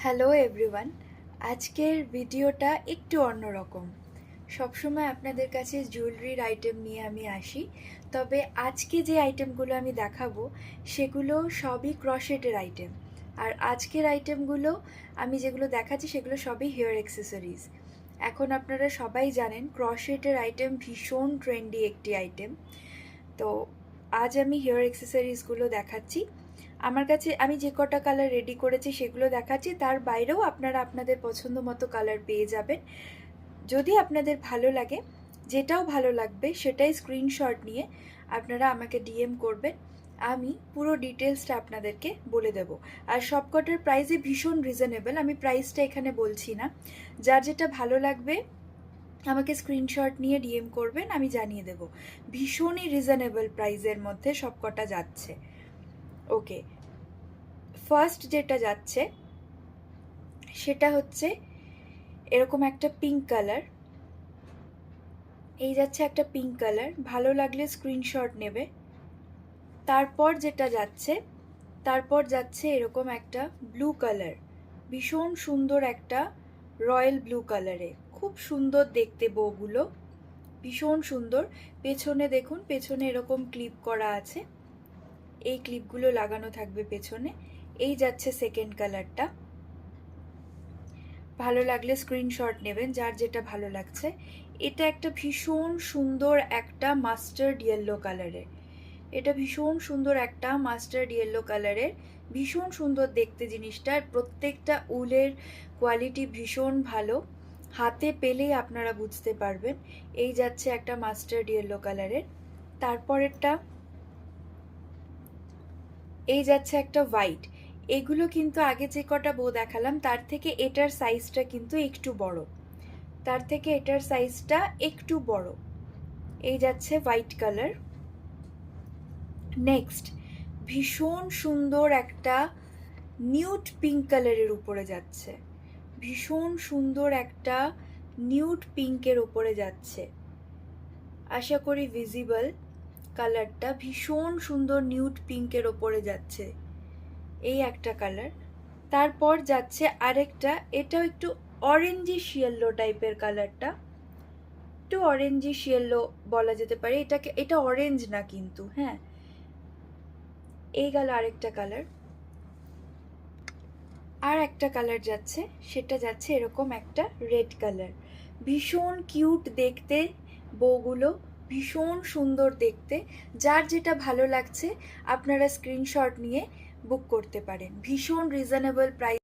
Hello everyone. আজকের ভিডিওটা একটু অন্যরকম। সবসময় আপনাদের কাছে জুয়েলারির আইটেম নিয়ে আমি আসি, তবে আজকে যে আইটেমগুলো আমি দেখাবো সেগুলো সবই ক্রশেটের আইটেম। আর আজকের আইটেমগুলো আমি যেগুলো দেখাচ্ছি সেগুলো সবই হেয়ার অ্যাক্সেসরিজ। এখন আপনারা সবাই জানেন ক্রশেটের আইটেম ভীষণ ট্রেন্ডি একটি আইটেম। তো আজ আমি হেয়ার অ্যাক্সেসরিজগুলো দেখাচ্ছি। আমার কাছে আমি যে কটা কালার রেডি করেছি সেগুলো দেখাচ্ছি, তার বাইরেও আপনারা আপনাদের পছন্দ মতো কালার পেয়ে যাবেন। যদি আপনাদের ভালো লাগে, যেটাও ভালো লাগবে সেটাই স্ক্রিনশট নিয়ে আপনারা আমাকে ডিএম করবেন, আমি পুরো ডিটেলসটা আপনাদেরকে বলে দেব। আর সবকটার প্রাইসই ভীষণ রিজনেবল, আমি প্রাইসটা এখানে বলছি না। যার যেটা ভালো লাগবে আমাকে স্ক্রিনশট নিয়ে ডিএম করবেন, আমি জানিয়ে দেব। ভীষণই রিজনেবল প্রাইসের মধ্যে সবকটা যাচ্ছে। ওকে, ফার্স্ট যেটা যাচ্ছে সেটা হচ্ছে এরকম একটা পিঙ্ক কালার। এই যাচ্ছে একটা পিঙ্ক কালার, ভালো লাগলে স্ক্রিনশট নেবে। তারপর যাচ্ছে এরকম একটা ব্লু কালার, ভীষণ সুন্দর একটা রয়্যাল ব্লু কালারে, খুব সুন্দর দেখতে বউগুলো, ভীষণ সুন্দর। পেছনে দেখুন, পেছনে এরকম ক্লিপ করা আছে, এই ক্লিপগুলো লাগানো থাকবে পেছনে। এই যাচ্ছে সেকেন্ড কালারটা, ভালো লাগলে স্ক্রিনশট নেবেন যার যেটা ভালো লাগছে। এটা একটা ভীষণ সুন্দর একটা মাস্টার্ড ইয়েলো কালারের, এটা ভীষণ সুন্দর একটা মাস্টার্ড ইয়েলো কালারের, ভীষণ সুন্দর দেখতে জিনিসটা। প্রত্যেকটা উলের কোয়ালিটি ভীষণ ভালো, হাতে পেলেই আপনারা বুঝতে পারবেন। এই যাচ্ছে একটা মাস্টার্ড ইয়েলো কালারের। তারপরেরটা এই যাচ্ছে একটা হোয়াইট। এগুলো কিন্তু আগে যে কটা বউ দেখালাম তার থেকে এটার সাইজটা কিন্তু একটু বড়, তার থেকে এটার সাইজটা একটু বড়। এই যাচ্ছে হোয়াইট কালার। নেক্সট ভীষণ সুন্দর একটা নিউড পিঙ্ক কালারের উপরে যাচ্ছে, ভীষণ সুন্দর একটা নিউড পিঙ্কের উপরে যাচ্ছে। আশা করি ভিজিবল কালারটা, ভীষণ সুন্দর নিউড পিঙ্কের ওপরে যাচ্ছে, এই একটা কালার। তারপর যাচ্ছে আরেকটা, এটাও একটু অরেঞ্জিশ ইয়েলো টাইপের কালারটা, একটু অরেঞ্জিশ ইয়েলো বলা যেতে পারে এটাকে, এটা অরেঞ্জ না কিন্তু, হ্যাঁ। এই গেল আরেকটা কালার। আর একটা কালার যাচ্ছে, সেটা যাচ্ছে এরকম একটা রেড কালার, ভীষণ কিউট দেখতে বউগুলো, ভীষণ সুন্দর দেখতে। যার যেটা ভালো লাগছে আপনারা স্ক্রিনশট নিয়ে বুক করতে পারেন, ভীষণ রিজনেবল প্রাইস।